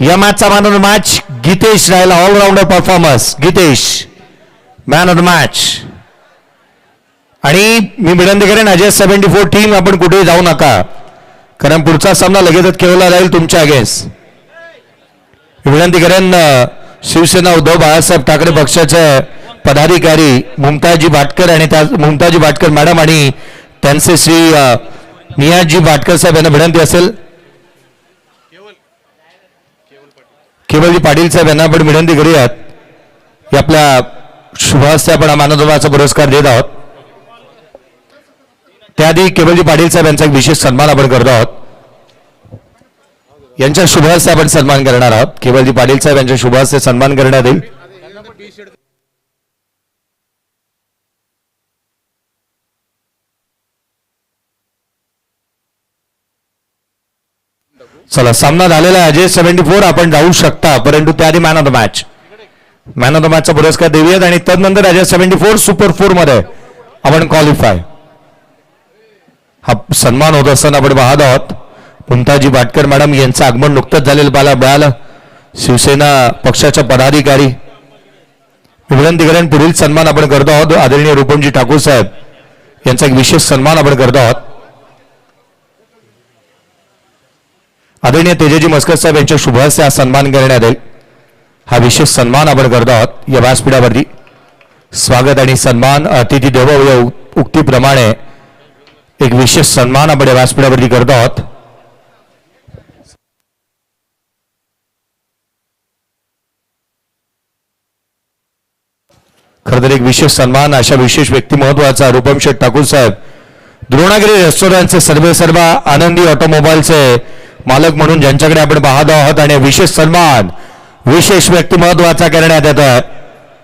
या मॅचचा man of the match Gitesh राहिला, all rounder performance Gitesh man of the match. आणि मी विनंती करेन अजय 74 टीम आपण कुठेही जाऊ नका, कारण पुढचा सामना लगेचच खेळला जाईल तुमच्या अगेन्स्ट. विनंती करेन शिवसेना उद्धव बाळासाहेब ठाकरे पक्षाचे पदाधिकारी मुमताजी भाटकर आणि त्या मुमताजी भाटकर मॅडम आणि त्यांचे श्री नियाजी भाटकर साहेब यांना विनंती असेल, केवलजी पाटील साहेब यांना आपण विनंती करूयात आपल्या शुभास्ते आपण मानवधर्माचा पुरस्कार देत आहोत. त्याआधी केवलजी पाटील साहेब यांचा एक विशेष सन्मान आपण करतो आहोत. यांच्या शुभहस्ते आपण सन्मान करणार आहोत. केवलजी पाटील साहेब यांच्या शुभहस्ते सन्मान करण्यात येईल. चला सामना झालेला आहे. अजय 74 आपण जाऊ शकता, परंतु त्याआधी मॅन ऑफ द मॅच चा पुरस्कार देऊयात आणि तदनंतर अजय 74 सुपर 4 मध्ये आपण क्वालिफाय. हा सन्मान होत असताना आपण पाहत आहोत मुमताजी भाटकर मॅडम यांचं आगमन नुकतंच झालेलं पाहायला मिळालं. शिवसेना पक्षाच्या पदाधिकारी विनंती करेन पुढील सन्मान आपण करतो आहोत. आदरणीय रूपमजी ठाकूर साहेब यांचा एक विशेष सन्मान आपण करतो आहोत. आदरणीय तेजजी मस्कर साहेब यांच्या शुभहस्ते हा सन्मान करण्यात येईल. हा विशेष सन्मान आपण करतो आहोत. या व्यासपीठावरती स्वागत आणि सन्मान अतिथी देवो या उक्तीप्रमाणे एक विशेष सन्मान आपण या व्यासपीठावरती करतो आहोत. खरं तर एक विशेष सन्मान अशा विशेष व्यक्तिमत्वाचा रूपम शेठ ठाकूर साहेब द्रोणागिरी रेस्टॉरंटचे सर्वेसर्वा आनंदी ऑटोमोबाईलचे मालक म्हणून ज्यांच्याकडे आपण पाहत आहोत आणि विशेष सन्मान विशेष व्यक्तिमत्वाचा करण्यात येतोय.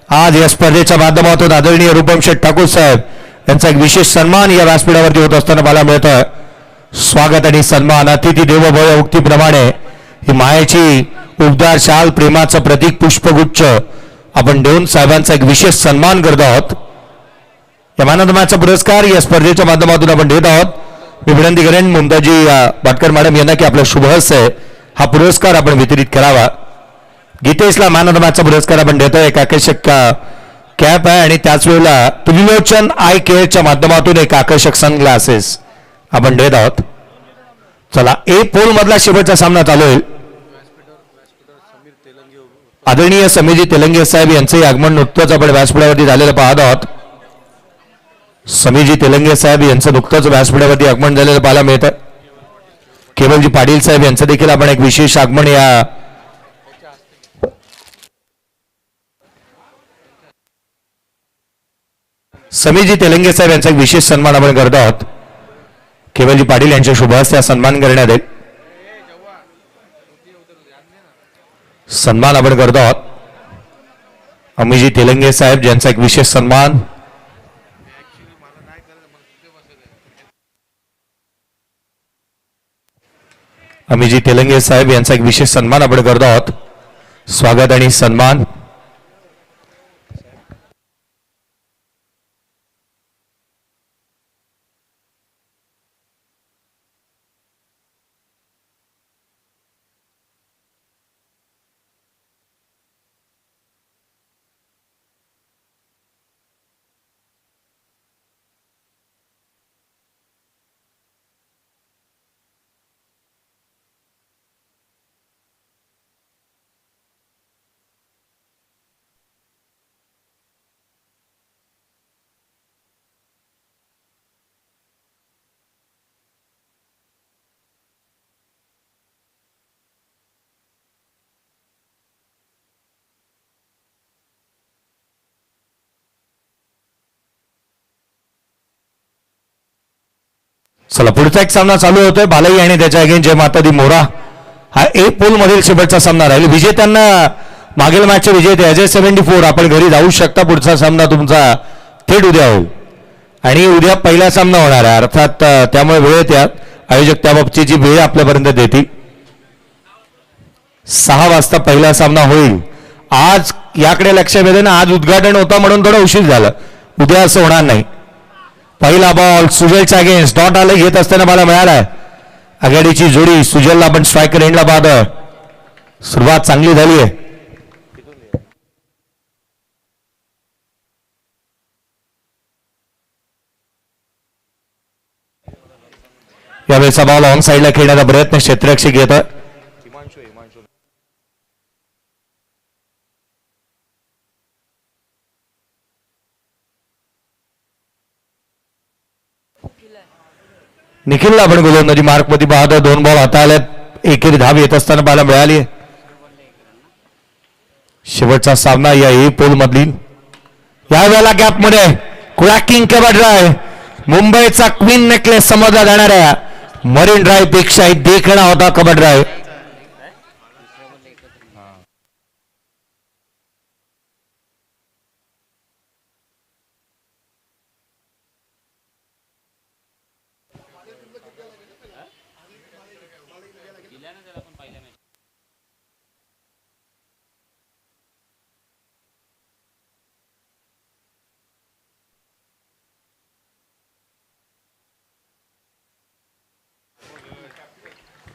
आज या स्पर्धेच्या माध्यमातून आदरणीय रूपम शेठ ठाकूर साहेब यांचा एक विशेष सन्मान या व्यासपीठावरती होत असताना मला मिळतोय. स्वागत आणि सन्मान अतिथी देवो भव या उक्तीप्रमाणे ही मायेची उबदार शाल प्रेमाचं प्रतीक पुष्पगुच्छ आपण देऊन साहेबांचा एक विशेष सन्मान करतो आहोत. या मॅन ऑफ द मॅचचा पुरस्कार या स्पर्धेच्या माध्यमातून आपण देत आहोत. मी विनंती करेन मुमताजी भाटकर मॅडम यांना की आपल्या शुभहस्ते हा पुरस्कार आपण वितरित करावा. गीतेशला मॅन ऑफ द मॅचचा पुरस्कार आपण देतोय. एक आकर्षक कॅप आहे आणि त्याच वेळेला त्रिलोचन आय केअरच्या माध्यमातून एक आकर्षक सनग्लासेस आपण देत आहोत. चला ए पोल मधला शेवटचा सामना चालू होईल. आदरणीय समीरजी तेलंगे साहेब यांचे आगमन नुकतंच आपण व्यासपीठावरती झालेलं पाहत आहोत. समीरजी तेलंगे साहेब यांचं नुकतंच व्यासपीठावरती आगमन झालेलं पाहायला मिळतं. केवलजी पाटील साहेब यांचं देखील आपण एक विशेष आगमन या समीरजी तेलंगे साहेब यांचा एक विशेष सन्मान आपण करतो आहोत. केवलजी पाटील यांच्या शुभहस्ते सन्मान करण्यात येईल. सन्मान आपण करतो आहोत. अमितजी तेलंगे साहेब यांचा एक विशेष सन्मान. अमितजी तेलंगे साहेब यांचा एक विशेष सन्मान आपण करतो आहोत. स्वागत आणि सन्मान. चला पुढचा एक सामना चालू होतोय. बालाई आणि त्याच्या अगेन जय माता दी मोरा. हा ए पोल मधील शेवटचा सामना राहील. विजेत्यांना मागील मॅचचे विजेते अजय 74 आपण घरी जाऊ शकता. पुढचा सामना तुमचा थेट उद्या होईल आणि उद्या पहिला सामना होणार आहे. अर्थात त्यामुळे वेळ त्यात आयोजक त्याबाबतची जी वेळ आपल्यापर्यंत देतील. 6 वाजता पहिला सामना होईल. आज याकडे लक्ष वेधून आज उद्घाटन होता म्हणून थोडं उशीर झालं. उद्या असं होणार नाही. पहिला बॉल सुजलच्या अगेन्स्ट डॉट आलं घेत असताना मला मिळालाय. आघाडीची जोडी सुजलला आपण स्ट्रायकर एंडला पाहतोय. सुरुवात चांगली झाली आहे. यावेळेचा बॉल ऑन साईडला खेळण्याचा प्रयत्न क्षेत्ररक्षक घेत. निखिलला आपण गोलंदाजी मार्क मध्ये पाहतो. 2 बॉल हाताळल्यात. एकेरी धाव येत असताना पाहायला मिळाली. शेवटचा सामना या ए पोल मधील. यावेळेला गॅप मध्ये क्रॅकिंग कव्हर ड्राइव्ह. मुंबईचा क्वीन नेकलेस समजला जाणाऱ्या मरीन ड्राइव्ह पेक्षाही देखणा होता कव्हर ड्राइव्ह.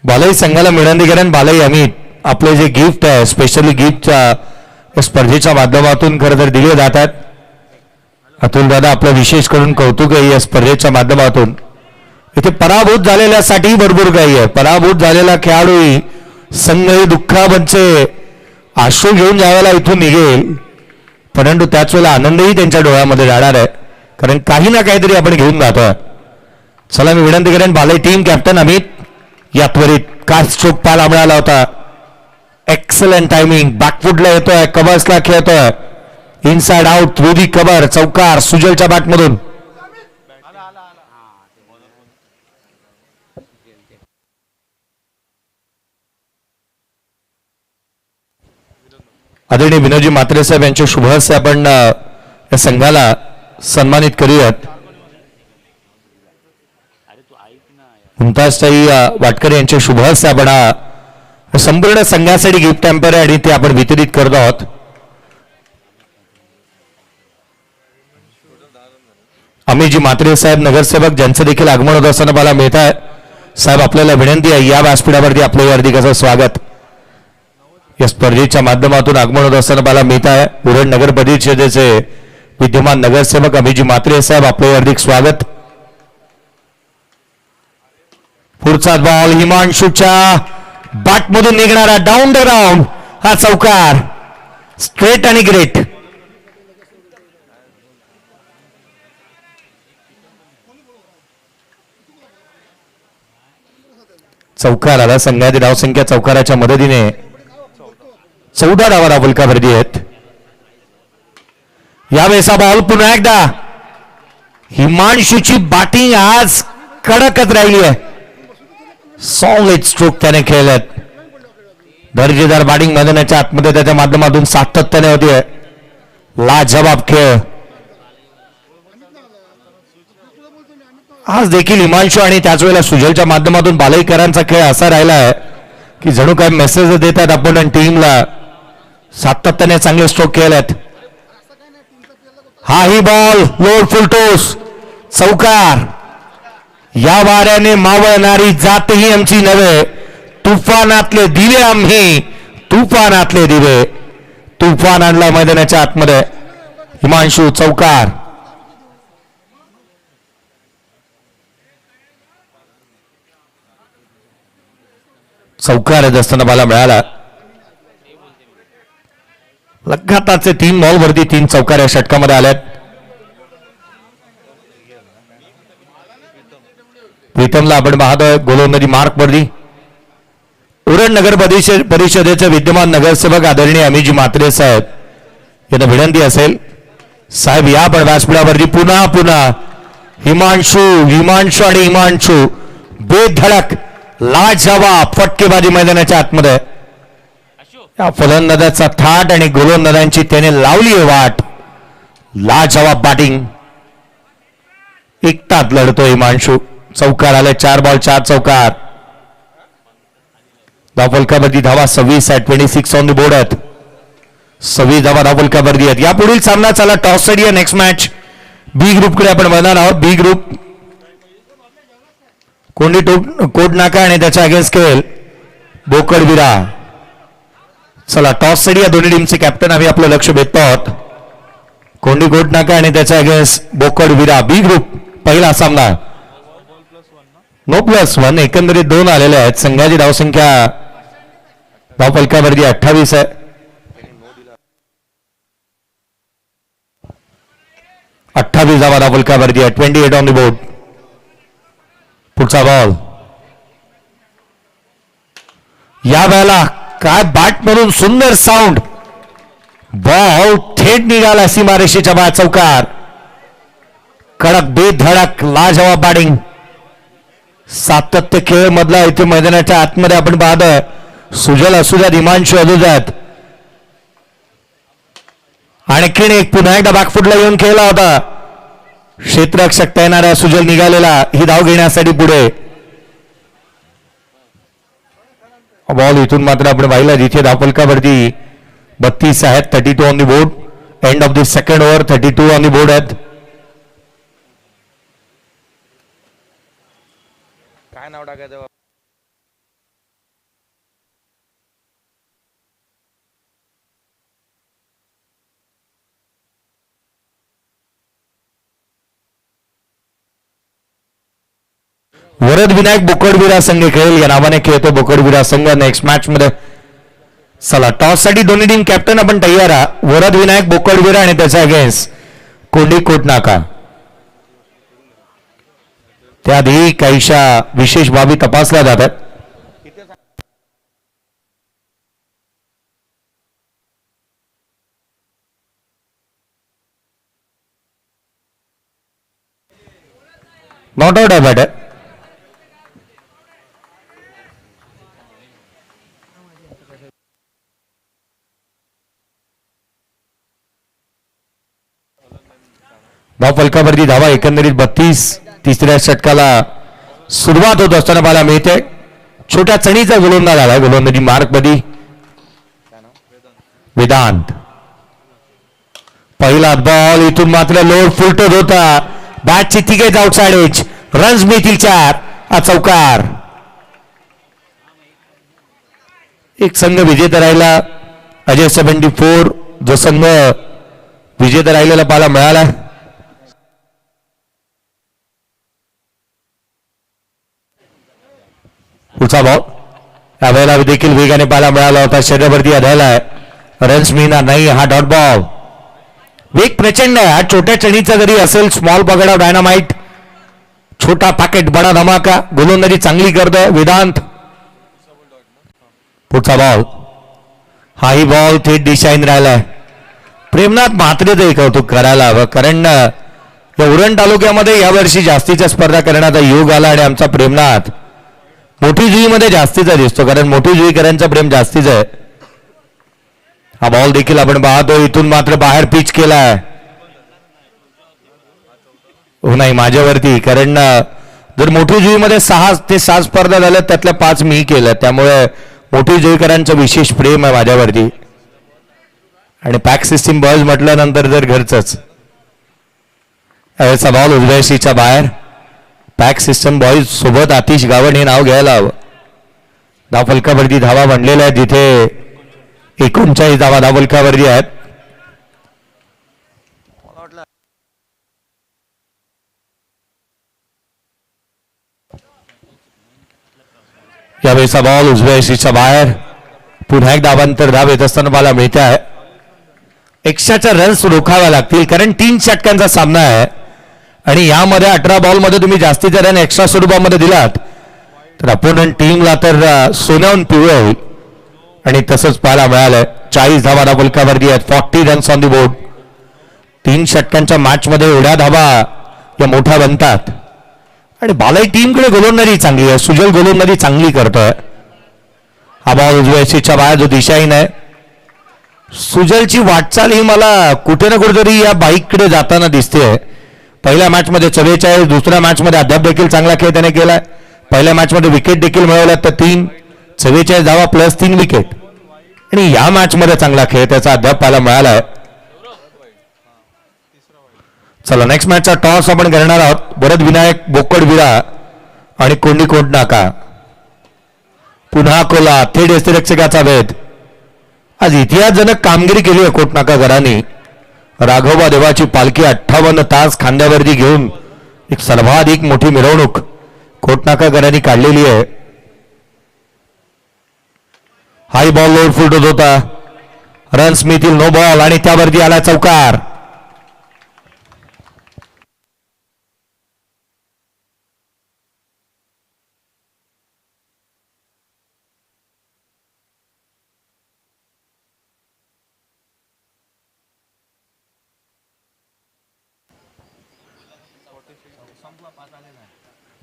बालाई संघाला मिळंदीकरण बालाई अमित आपले जे गिफ्ट आहे स्पेशली गिफ्टच्या स्पर्धेच्या माध्यमातून खरं तर दिले जातात. अतुल दादा आपलं विशेष करून कौतुक आहे या स्पर्धेच्या माध्यमातून. इथे पराभूत झालेल्यासाठी भरपूर काही आहे. पराभूत झालेला खेळाडू संघही दुःखाबनचे आश्रू घेऊन ज्यावेळेला इथून निघेल परंतु त्याच वेळेला आनंदही त्यांच्या डोळ्यामध्ये जाणार आहे कारण काही ना काहीतरी आपण घेऊन जातोय. चला मी विनंती करेन बालाई टीम कॅप्टन अमित या त्वरित काय स्ट्रोक पाहायला मिळाला होता. Excellent timing. बॅकफुटला येतोय. कबर्सला खेळतोय. इनसाइड आउट थ्रू दी कबर. चौकार सुजलच्या बॅटमधून. आदरणीय विनोदजी म्हात्रे साहेब यांच्या शुभ हस्ते आपण या संघाला सन्मानित करूयात. मुमताजताई वाटकर यांच्या शुभ हस्ते आपण संपूर्ण संघासाठी गिफ्ट हॅम्पर आहे आणि ते आपण वितरित करत आहोत. अमितजी म्हात्रे साहेब नगरसेवक ज्यांचं देखील आगमन होत असताना मला मिळत आहे. साहेब आपल्याला विनंती आहे या व्यासपीठावरती आपलं हार्दिक स्वागत. या स्पर्धेच्या माध्यमातून आगमन होत असताना मला मिळत आहे. उरण नगर परिषदेचे विद्यमान नगरसेवक अमितजी म्हात्रे साहेब आपलं हार्दिक स्वागत. पुढचा बॉल हिमांशूच्या बॅटमधून निघणारा डाऊन द ग्राउंड. हा चौकार स्ट्रेट आणि ग्रेट. चौकार आला. संघाची धावसंख्या चौकाराच्या मदतीने 14 धावा फलकावरती आहेत. यावेळेचा बॉल पुन्हा एकदा हिमांशूची बॅटिंग आज कडकच राहिली आहे. सॉलिड स्ट्रोक त्याने खेळल्यात. दर्जेदार बॅटिंग मैदानाच्या आतमध्ये त्याच्या माध्यमातून सातत्याने होते. लाजवाब खेळ. आज देखील हिमांशू आणि त्याच वेळेला सुजलच्या माध्यमातून बालाईकरांचा खेळ असा राहिला आहे की जणू काय मेसेज देतात आपण टीमला. सातत्याने चांगले स्ट्रोक खेळल्यात. हाही बॉल लोड फुलटोस. चौकार. या वाऱ्याने मावळणारी जातही आमची नव्हे. तुफानातले दिवे आम्ही. तुफानातले दिवे. तुफान आणला मैदानाच्या आतमध्ये. हिमांशू चौकार. चौकार येत असताना मला मिळाला. लगातारचे 3 बॉल वरती 3 चौकार या षटकामध्ये आल्यात. प्रीतमला आपण पाहतोय गोलंदाजी मार्क वरती. उरण नगर परिषदेचे विद्यमान नगरसेवक आदरणीय अमितजी म्हात्रे साहेब यांना विनंती असेल साहेब या पण व्यासपीठावरती पुन्हा पुन्हा हिमांशू आणि हिमांशू बेधडक लाजवाब फटकेबाजी मैदानाच्या आतमध्ये. या फलंदाजाचा थाट आणि गोलंदाजांची त्याने लावली वाट. लाजवाब बॅटिंग. एकटाच लढतो हिमांशू. चौकार आले. 4 बॉल 4 चौकार. धावफलकावरती धावा 26 आहे. 26 ऑन द बोर्ड आहेत. 26 धावा धावफलकावरती आहेत. यापुढील सामना चला टॉस साठी नेक्स्ट मॅच बी ग्रुपकडे आपण बघणार आहोत. बी ग्रुप कोंडी कोट नाका आणि त्याच्या अगेन्स्ट खेळ बोकडविरा. चला टॉस साठी या दोन्ही टीमचे कॅप्टन आम्ही आपलं लक्ष भेटतो आहोत. कोंडी नाका आणि त्याच्या अगेन्स्ट बोकड विरा. बी ग्रुप पहिला सामना. नो +1 एकंदरीत 2 आलेले आहेत. संघाची धावसंख्या धावफलकावरती 28 आहे. 28 धावा धावफलकावरती आहे. 28 ऑन द बोर्ड. पुढचा बॉल या वेळेला काय बॅट मधून सुंदर साऊंड. बॉल थेट निघाला सीमारेषेच्या बाहेर. चौकार. कडक बेधडक लाजवाब बॅटिंग. सातत्य खेळ मधला इथे मैदानाच्या आतमध्ये आपण पाहतोय. सुजल असू द्यात, हिमांशू असू द्यात. आणखीन एक पुन्हा एकदा बॅकफुटला येऊन खेळला होता. क्षेत्ररक्षक तैनारा सुजल निघालेला ही धाव घेण्यासाठी पुढे. बॉल इथून मात्र आपण पाहिलं जिथे धावफलकावरती 32 आहेत. 32 on the board. End of the second over 32 on the board आहेत. काय नाव टाकायचं. वरद विनायक बोकडविरा संघ खेळेल या नावाने खेळतो बोकडविरा संघ नेक्स्ट मॅच मध्ये. चला टॉस साठी दोन्ही टीम कॅप्टन आपण तयार आहात. वरद विनायक बोकडविरा आणि त्याच्या अगेन्स्ट कोंडी नाका. त्याआधी काहीशा विशेष बाबी तपासल्या जातात. नॉट आउट आहे बॅटर. धावफलकावरती धावा एकंदरीत 32. तिसऱ्या षटकाला सुरुवात होत असताना मला मिळते. छोट्या चणीचा गोलंदाज आलाय. गोलंदाजी मार्क मध्ये वेदांत. पहिला बॉल इथून मात्र लोड फुलटत होता. बॅटची तिघेच आउटसाइड एज. रन्स मिळतील 4. चौकार. एक संघ विजेता राहिला. अजय 74 जो संघ विजेता राहिलेला पाहायला मिळाला. पुढचा बॉल यावेळेला देखील वेगाने पाहायला मिळाला होता. शरीरावरती आढळला आहे. रन्स मिळणार नाही. हा डॉट बॉल. वेग प्रचंड आहे. हा छोट्या चणीचा जरी असेल. स्मॉल पकड ऑफ डायनामाइट. छोटा पॅकेट बडा धमाका. गोलंदाजी चांगली करतोय वेदांत. पुढचा बॉल. हाही बॉल थेट दिशाहीन राहिलाय. प्रेमनाथ म्हात्रे कौतुक करायला हवं. कारण या उरण तालुक्यामध्ये यावर्षी जास्तीच्या स्पर्धा करण्याचा योग आला आणि आमचा प्रेमनाथ मोठी जुईमध्ये जास्तीचा दिसतो. कारण मोठी जुईकरांचं प्रेम जास्तीच आहे. हा बॉल देखील आपण पाहतो. इथून मात्र बाहेर पिच केलाय. हो नाही माझ्यावरती. कारण जर मोठी जुईमध्ये 6 ते 7 स्पर्धा झाल्या त्यातल्या 5 मी केल्या. त्यामुळे मोठी जुईकरांचं विशेष प्रेम आहे माझ्यावरती. आणि पॅक सिस्टीम बॉयज म्हटल्यानंतर जर घरचंच. याचा बॉल उजव्याशीच्या बाहेर. पॅक सिस्टम बॉयज सोबत आतिश गावण हे नाव घ्यायला हवं. धावफलकावरती धावा बनलेल्या आहेत. जिथे 39 धावा धावफलकावरती आहेत. यावेळेचा बॉल उजव्या यशीच्या बाहेर. पुन्हा एक धावांतर धाव येत असताना मला मिळते आहे. एक्स्ट्राच्या रन्स रोखाव्या लागतील. कारण 3 षटकांचा सामना आहे आणि यामध्ये 18 बॉलमध्ये तुम्ही जास्तीचे रन एक्स्ट्रा स्वरूपामध्ये दिलात तर अपोनंट टीमला तर सोन्याहून पिवळं होईल. आणि तसंच पाहायला मिळालं. 40 धावा धावफलकावरती आहेत. 40 रन्स ऑन दी बोर्ड. 3 षटकांच्या मॅचमध्ये एवढ्या धावा या मोठ्या बनतात. आणि बालाई टीमकडे गोलंदाजी चांगली आहे. सुजल गोलंदाजी चांगली करतोय. हा बॉल उजव्या यशीच्या बाहेर जो दिशाहीन आहे. सुजलची वाटचाल ही मला कुठे ना कुठेतरी या बाईककडे जाताना दिसते. पहिल्या मॅचमध्ये 44. दुसऱ्या मॅचमध्ये अद्याप देखील चांगला खेळ त्याने केलाय. पहिल्या मॅचमध्ये विकेट देखील मिळवल्या तर 3. 44 धावा प्लस 3 विकेट. आणि या मॅचमध्ये चांगला खेळ त्याचा अद्याप पाहायला मिळालाय. चला नेक्स्ट मॅचचा टॉस आपण करणार आहोत. वरद विनायक बोकडविरा आणि कोंडी नाका. पुन्हा कोला थेट यष्टिरक्षकाचा भेद. आज इतिहासजनक कामगिरी केली आहे कोटनाकाकरांनी. राघोबा देवाची पालखी 58 तास खांद्यावरती घेऊन एक सर्वाधिक मोठी मिरवणूक कोटनाकाकरांनी काढलेली आहे. हाय बॉल लोड फुटत होता, रन्स मिळतील नो बॉल आणि त्यावरती आला चौकार.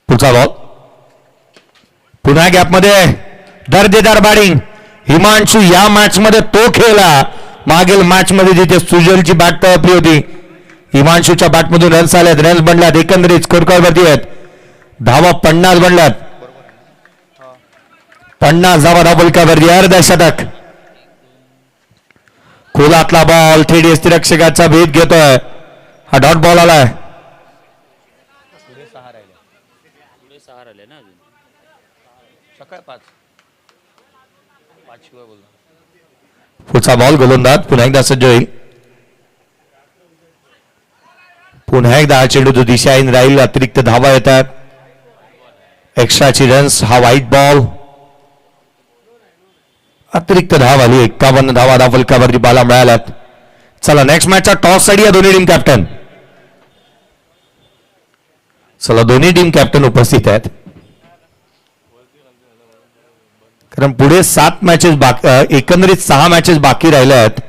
पुढचा बॉल पुन्हा गॅपमध्ये दर्जेदार बॅटिंग. हिमांशू या मॅच मध्ये तो खेळला. मागील मॅच मध्ये जिथे सुजलची बॅट तळपली होती, हिमांशूच्या बॅटमधून रन्स आलेत, रन्स बनल्यात. एकंदरीत स्कोर वरती आहेत. धावा 50 बनल्यात. 50 धावा धावलकावरती अर्धशतक. खोलातला बॉल थेट यष्टिरक्षकाचा भेद घेतोय. हा डॉट बॉल आलाय. पुढचा बॉल गोलंदाज पुन्हा एकदा सज्ज होईल. पुन्हा एकदा हा चेंडू जो दिशाहीन राहील. अतिरिक्त धावा येतात, एक्स्ट्राची रन्स. हा व्हाईट बॉल अतिरिक्त धाव आली. 51 धावा धावलकावरती बाला मिळाल्यात. चला नेक्स्ट मॅचचा टॉस साठी या दोन्ही टीम कॅप्टन. चला दोन्ही टीम कॅप्टन उपस्थित आहेत, कारण पुढे 7 मॅचेस एकंदरीत 6 मॅचेस बाकी राहिल्या आहेत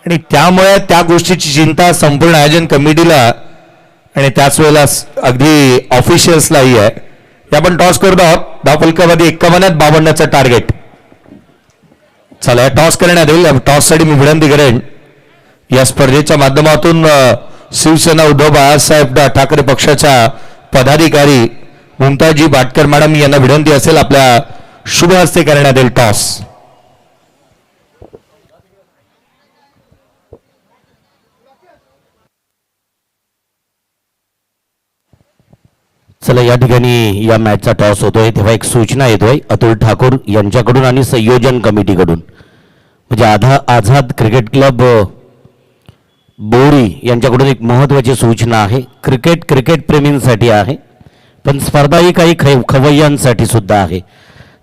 आणि त्यामुळे त्या गोष्टीची चिंता संपूर्ण आयोजन कमिटीला आणि त्याच वेळेला अगदी ऑफिशियल्सलाही आहे. आपण टॉस करत आहोत. धावफलकावरती 51 52चं टार्गेट. चला टॉस करण्यात येईल. टॉस साठी मी विनंती करेन या स्पर्धेच्या माध्यमातून शिवसेना उद्धव बाळासाहेब ठाकरे पक्षाच्या पदाधिकारी मुमताजी भाटकर मॅडम यांना विनंती असेल आपल्या शुभ हस्ते करण्यात येईल टॉस. चला या ठिकाणी या मॅचचा टॉस होतोय तेव्हा एक सूचना येतोय अतुल ठाकूर यांच्याकडून आणि संयोजन कमिटीकडून, म्हणजे आझाद क्रिकेट क्लब बोरी यांच्याकडून एक महत्त्वाची सूचना आहे. क्रिकेट प्रेमींसाठी आहे, पण स्पर्धा ही काही खवय्यांसाठी सुद्धा आहे.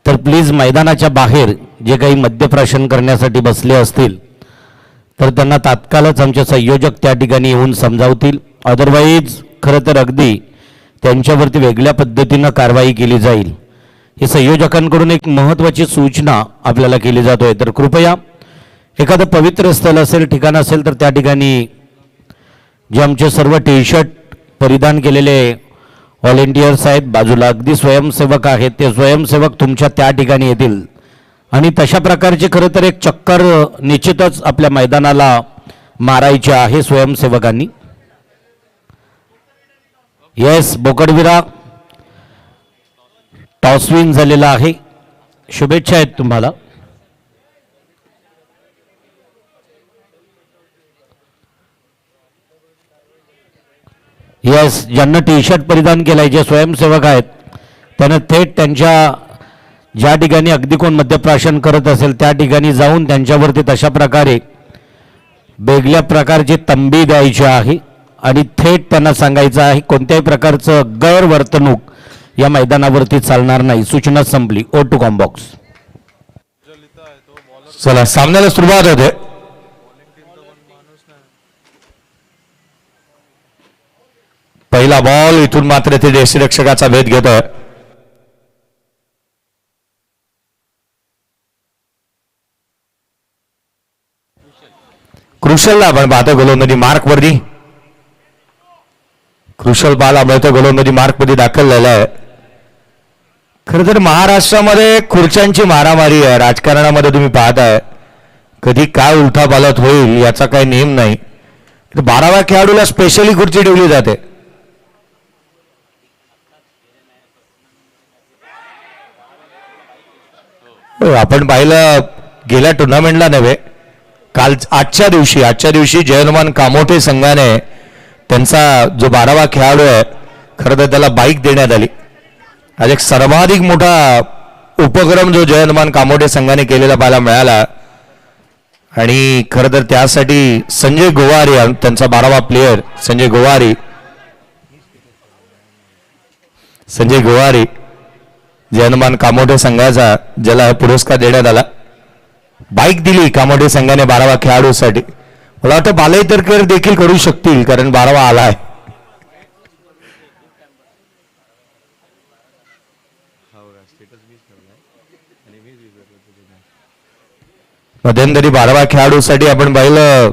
तर प्लीज मैदानाच्या बाहेर जे काही मद्यप्राशन करण्यासाठी बसले असतील तर त्यांना तात्काळच आमचे संयोजक त्या ठिकाणी येऊन समजावतील. अदरवाईज खरं तर अगदी त्यांच्यावरती वेगळ्या पद्धतीनं कारवाई केली जाईल. ही संयोजकांकडून एक महत्त्वाची सूचना आपल्याला केली जातोय. तर कृपया एखादं पवित्र स्थळ असेल, ठिकाण असेल तर त्या ठिकाणी जे आमचे सर्व टी शर्ट परिधान केलेले व्हॉलेंटियर्स आहेत, बाजूला अगदी स्वयंसेवक आहेत, ते स्वयंसेवक तुमच्या त्या ठिकाणी येतील आणि तशा प्रकारचे खरं तर एक चक्कर निश्चितच आपल्या मैदानाला मारायचे आहे स्वयंसेवकांनी. येस बोकडविरा टॉस विन झालेला आहे. शुभेच्छा आहेत तुम्हाला. येस ज्यांना टी शर्ट परिधान केलाय, जे स्वयंसेवक आहेत, त्यांना थेट त्यांच्या ज्या ठिकाणी अगदी कोण मद्यप्राशन करत असेल त्या ठिकाणी जाऊन त्यांच्यावरती तशा प्रकारे वेगळ्या प्रकारची तंबी द्यायची आहे आणि थेट त्यांना सांगायचं आहे कोणत्याही प्रकारचं गैरवर्तणूक या मैदानावरती चालणार नाही. सूचना संपली. ओ टू कॉम्बॉक्स. चला सामन्याला सुरुवात होते. पहिला बॉल इथून मात्र ते यष्टिरक्षकाचा भेद घेतोय. क्रुशलला आपण पाहतो गोलंदाजी मार्क वरती. क्रुशल बाला मिळतो गोलंदाजी मार्क मध्ये दाखल झाला आहे. खरं तर महाराष्ट्रामध्ये खुर्च्यांची मारामारी आहे. राजकारणामध्ये तुम्ही पाहताय कधी काय उलथापालथ होईल याचा काही नियम नाही. 12व्या खेळाडूला स्पेशली खुर्ची ठेवली जाते. आपण पाहिलं गेल्या टुर्नामेंटला नव्हे, काल आजच्या दिवशी जयनुमान कामोठे संघाने त्यांचा जो 12वा खेळाडू आहे खरं तर त्याला बाईक देण्यात आली. आज एक सर्वाधिक मोठा उपक्रम जो जयनुमान कामोठे संघाने केलेला पाहायला मिळाला. आणि खरं तर त्यासाठी संजय गोवारी त्यांचा 12वा प्लेयर संजय गोवारी जे हनुमान कामोठे संघाचा ज्याला हा पुरस्कार देण्यात आला. बाईक दिली कामोठे संघाने 12वा खेळाडूसाठी. मला वाटतं बालेतरकर देखील करू शकतील कारण 12वा आलाय. मध्यंतरी 12व्या खेळाडूसाठी आपण पाहिलं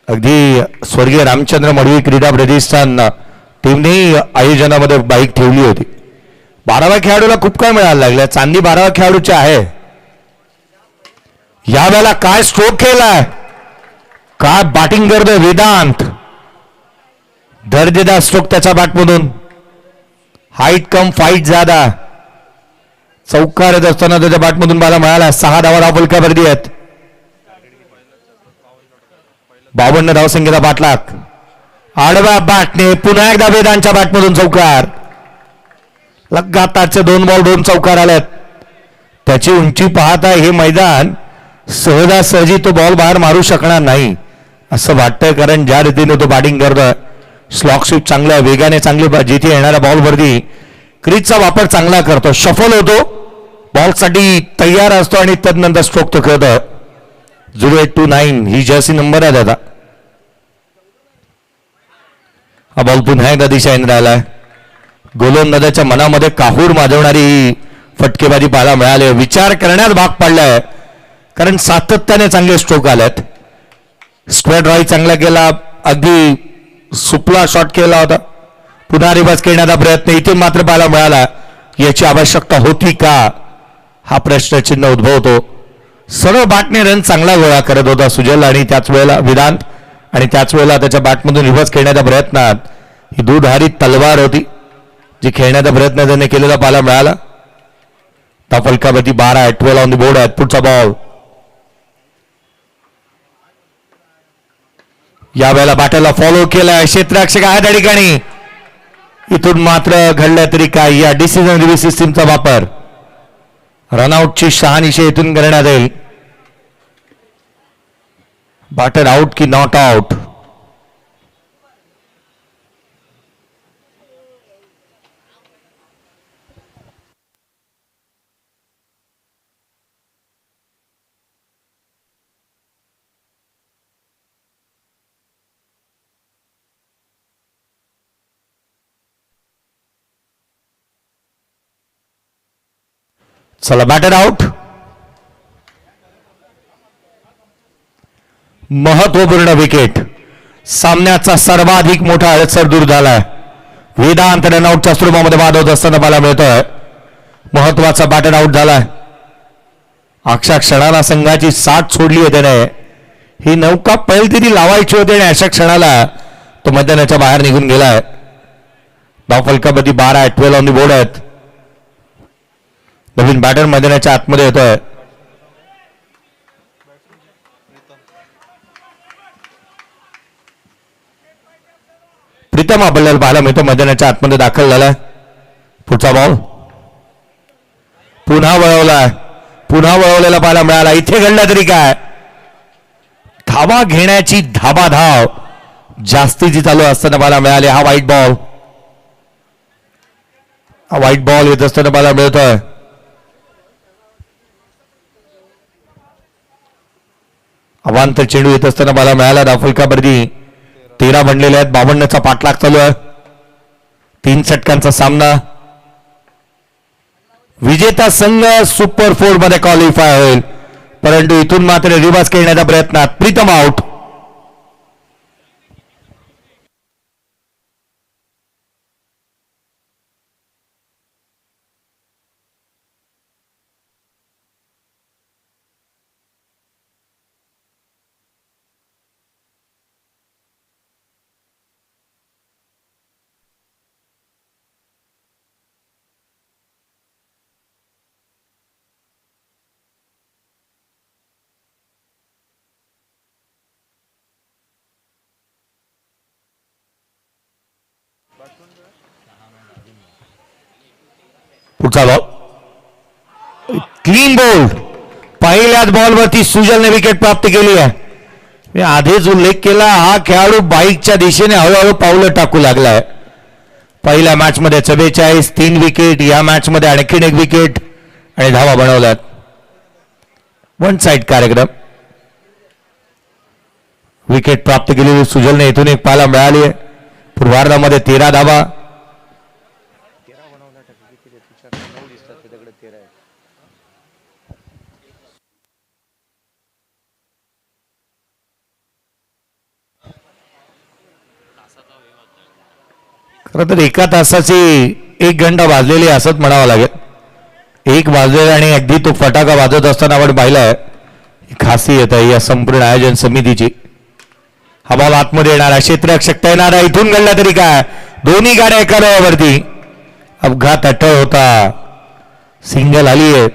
अगदी स्वर्गीय रामचंद्र मडवी क्रीडा प्रतिष्ठान टीमने आयोजनामध्ये बाईक ठेवली होती. 12व्या खेळाडूला खूप काय मिळायला लागलं. चांदी 12व्या खेळाडूची आहे. यावेळेला काय स्ट्रोक केलाय, काय बॅटिंग करतोय वेदांत. दर्जेदार स्ट्रोक त्याच्या बॅटमधून. हाईट कम फाईट ज्यादा. चौकार येत असताना त्याच्या बॅटमधून बाला मिळाला. 6 धावा धावफलकावरती आहेत. 52 धावसंख्येचा पाठलाग. आडव्या बॅटने पुन्हा एकदा वेदांच्या बॅटमधून चौकार. लगातारचे 2 बॉल 2 चौकार आलेत. त्याची उंची पाहता हे मैदान सहजासहजी तो बॉल बाहेर मारू शकणार नाही असं वाटतंय कारण ज्या रीतीने तो बॅटिंग करतोय. स्लॉक स्वीप चांगल्या वेगाने चांगली जिथे येणाऱ्या बॉलवरती क्रीजचा वापर चांगला करतो. शफल होतो बॉलसाठी तयार असतो आणि तदनंतर स्ट्रोक तो खेळतो. 0829 ही जर्सी नंबर आहे त्याचा. हा बॉल पुन्हा एकदा दिशेने राहिलाय. गोलंदाजाच्या मनामध्ये काहूर माजवणारी ही फटकेबाजी पाहायला मिळाली. विचार करण्यास भाग पडलाय कारण सातत्याने चांगले स्ट्रोक आलेत. स्क्वेअर ड्राईव्ह चांगला केला. अगदी सुपला शॉट केला होता. पुन्हा रिवर्स खेळण्याचा प्रयत्न इथे मात्र पाहायला मिळाला. याची आवश्यकता होती का हा प्रश्नचिन्ह उद्भवतो. सर्व बॅटने रन चांगला गोळा करत होता सुजल आणि त्याच वेळेला वेदांत आणि त्याच वेळेला त्याच्या बॅटमधून रिव्हर्स खेळण्याच्या प्रयत्नात ही दुधारी तलवार होती जी खेळण्याचा प्रयत्न त्याने केलेला पाहायला मिळाला. त्या फलकावरती 12 12 ऑन द बोर्ड आहेत. पुढचा बॉल या वेळेला बॅटरला फॉलो केलाय. क्षेत्ररक्षक आहे त्या ठिकाणी. इथून मात्र घडलं तरी काय या डिसिजन रिव्ह्यू सिस्टीमचा वापर रनआउटची शहानिशा इथून करण्यात येईल. बॅटर आउट की नॉट आउट. चला बॅटर आउट. महत्वपूर्ण विकेट. सामन्याचा सर्वाधिक मोठा अडसर दूर झालाय. वेदांत रनआउटच्या स्वरूपामध्ये बाद होत असताना मला मिळतोय. महत्वाचा बॅटर आउट झालाय. अशा क्षणाला संघाची साथ सोडली आहे त्याने. ही नौका पहिली तरी लावायची होती आणि अशा क्षणाला तो मैदानाच्या बाहेर निघून गेलाय. धावफलकावरती 12 12 ऑन दी बोर्ड आहेत. नवीन बॅटर मैदानाच्या आतमध्ये येतोय. प्रीतम आपल्याला पाहायला मिळतो मैदानाच्या आतमध्ये दाखल झालाय. पुढचा बॉल पुन्हा वळवलेला पाहायला मिळाला. इथे घडला तरी काय धावा घेण्याची धाबाधाव जास्तीची चालू असताना पाहायला मिळाली. हा व्हाईट बॉल येत असताना पाहायला मिळतोय. अवांतर चेंडू येत असताना मला मिळाला. धावफलकावरती 13 बनलेले आहेत. 52चा पाठलाग चालू आहे. 3 षटकांचा सामना. विजेता संघ सुपर 4 मध्ये क्वालिफाय होईल परंतु इथून मात्र रिव्हर्स खेळण्याच्या प्रयत्नात प्रीतम आउट. पुढचा बॉल क्लीन बोल्ड. पहिल्याच बॉलवरती सुजलने विकेट प्राप्त केली आहे. मी आधीच उल्लेख केला, हा खेळाडू बाईकच्या दिशेने हळूहळू पावलं टाकू लागलाय. पहिल्या मॅच मध्ये 44, 3 विकेट. या मॅच मध्ये आणखीन 1 विकेट आणि धावा बनवल्यात. वन साइड कार्यक्रम. विकेट प्राप्त केलेली सुजलने इथून एक पाहायला मिळाली आहे. पूर्वार्धामध्ये 13 धावा. 13 बनवला टाकली किती रे? तुझ्या 9 दिसतात ते दगड 13 आहे. खरं तर एका तासाची 1 घंटा वाजलेली असंच म्हणावं लागेल. 1 वाजलेला आणि अगदी तो फटाका वाजत असताना आपण पाहिलाय. खासियत आहे या संपूर्ण आयोजन समितीची. हा बॉल आतमध्ये येणारा, क्षेत्ररक्षक तैनात आहे. इथून घडला तरी काय, दोन्ही गाड्या एका वरती. अपघात अटळ होता, सिंगल आली आहे.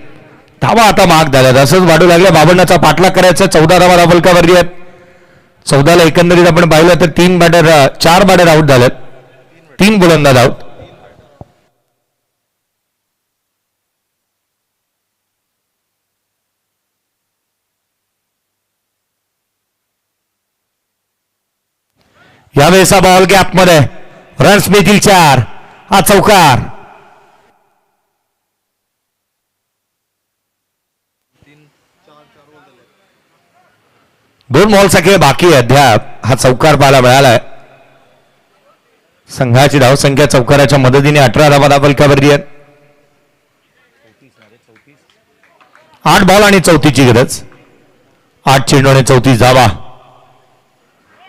धावा आता महाग झाल्यात. असंच वाढू लागल्या. बाबण्णाचा पाठलाग करायचा. 14 धावा धावलकावरती आहेत. 14ला एकंदरीत आपण पाहिलं तर 4 बॅटर आउट झालेत. 3 गोलंदाज आउट. यावेळेस बॉल गॅपमध्ये रन्स मिळतील 4. हा चौकार. 2 बॉलचा खेळ बाकी आहे अद्याप. हा चौकार पाहायला मिळालाय. संघाची धावसंख्या चौकाराच्या मदतीने 18 धावा धावलकावरती आहेत. 8 बॉल आणि 34ची गरज. 8 चेंडू आणि 34 धावा.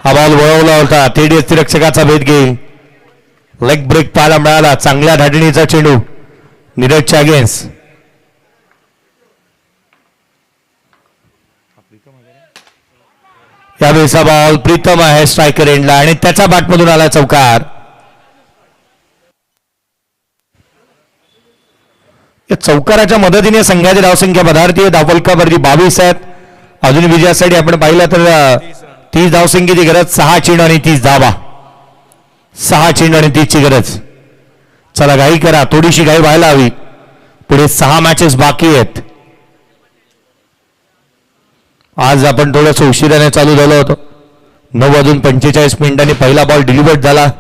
हा बॉल वळवला होता. थेट यष्टिरक्षकाचा भेद घेईल. लेग ब्रेक पाहायला मिळाला. चांगल्या धाटणीचा चेंडू नीरजच्या अगेन्स्ट. यावेळेस बॉल प्रीतम आहे स्ट्रायकर एंडला आणि त्याच्या बॅटमधून आला चौकार. या चौकाराच्या मदतीने संघाची धावसंख्या पदार्थी धावलकावरती 22 आहेत. अजून विजयासाठी आपण पाहिलं तर 30 धावसंख्येची गरज. 6 चेंडू आणि 30 धावा. 6 चेंडू आणि 30ची गरज. चला घाई करा, थोडीशी घाई व्हायला हवी. पुढे 6 मॅचेस बाकी आहेत. आज आपण थोडस उशिराने चालू झालो होतो. 9:45 पहिला बॉल डिलिव्हर्ड झाला.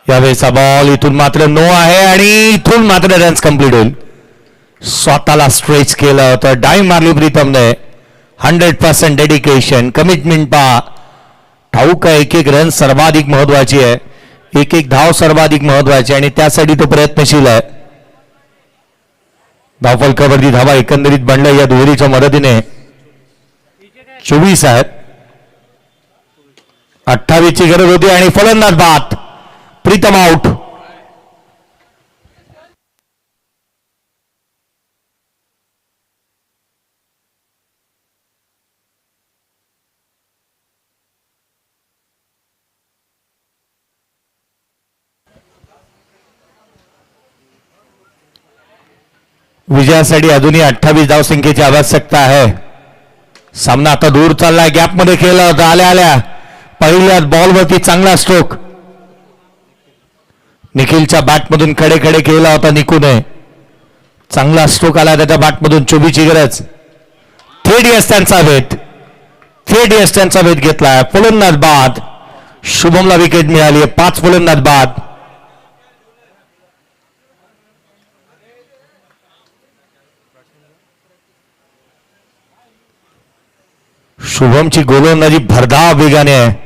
यावेळेचा बॉल इथून मात्र नो आहे आणि इथून मात्र रन्स कंप्लीट होईल. स्वतःला स्ट्रेच केलं होतं. डाईव्ह मारली प्रीतमने. 100% डेडिकेशन, कमिटमेंट पहा. ठाऊक आहे एक रन सर्वाधिक महत्वाची आहे. एक धाव सर्वाधिक महत्वाची आणि त्यासाठी तो प्रयत्नशील आहे. धावफलकावरती धावा एकंदरीत बनल्या या दुहेरीच्या मदतीने 24 आहेत. 28ची गरज होती आणि फलंदाज बाद. प्रीतम आउट. विजयासाठी अजूनही 28 धावसंख्येची आवश्यकता आहे. सामना आता दूर चाललाय. गॅपमध्ये खेळला होता. आल्या पहिल्याच बॉलवरती चांगला स्ट्रोक. निखिलच्या बॅटमधून खडे खेळला होता निकूने. चांगला स्ट्रोक आला त्याच्या बॅटमधून. 24ची गरज. थेट यस्ट्यांचा भेद घेतलाय. फलंदाज बाद. शुभमला विकेट मिळाली. 5 फलंदाज बाद. शुभमची गोलंदाजी भरधाव वेगाने आहे.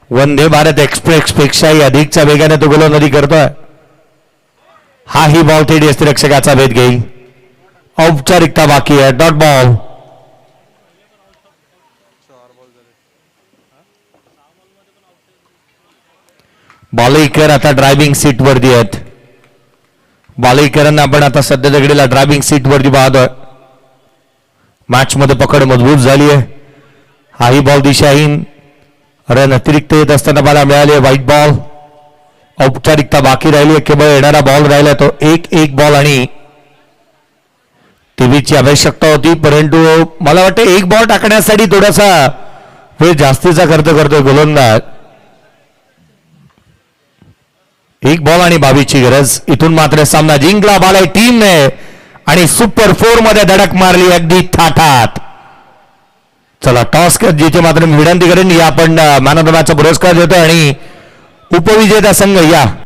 वंदे भारत एक्सप्रेस पेक्षाही अधिकच्या वेगाने तो गोलंदाजी करतोय. हा ही बॉल थेट यष्टिरक्षकाचा भेद घेईल. औपचारिकता बाकी आहे. Dot ball. बालेकर आता ड्रायव्हिंग सीट वरती आहेत. बालेकरांना आपण आता सध्या घडीला ड्रायव्हिंग सीट वरती पाहतोय. मॅच मध्ये पकड मजबूत झाली आहे. हाही बॉल दिशाहीन. रन अतिरिक्त येत असताना मला मिळाले. White ball. औपचारिकता बाकी राहिली केवळ येणारा बॉल राहिला तो एक बॉल आणि टीव्हीची आवश्यकता होती परंतु मला वाटतं एक बॉल टाकण्यासाठी थोडासा वेळ जास्तीचा खर्च करतोय गोलंदाज एक बॉल आणि 22 ची गरज इथून मात्र सामना जिंकला बालाय टीमने आणि सुपर 4 मध्ये धडक मारली अगदी थाटात चला टॉस जिथे मात्र मी विनंती करेन या आपण मॅन ऑफ द मॅचचा पुरस्कार देतो आणि उपविजेता संघ या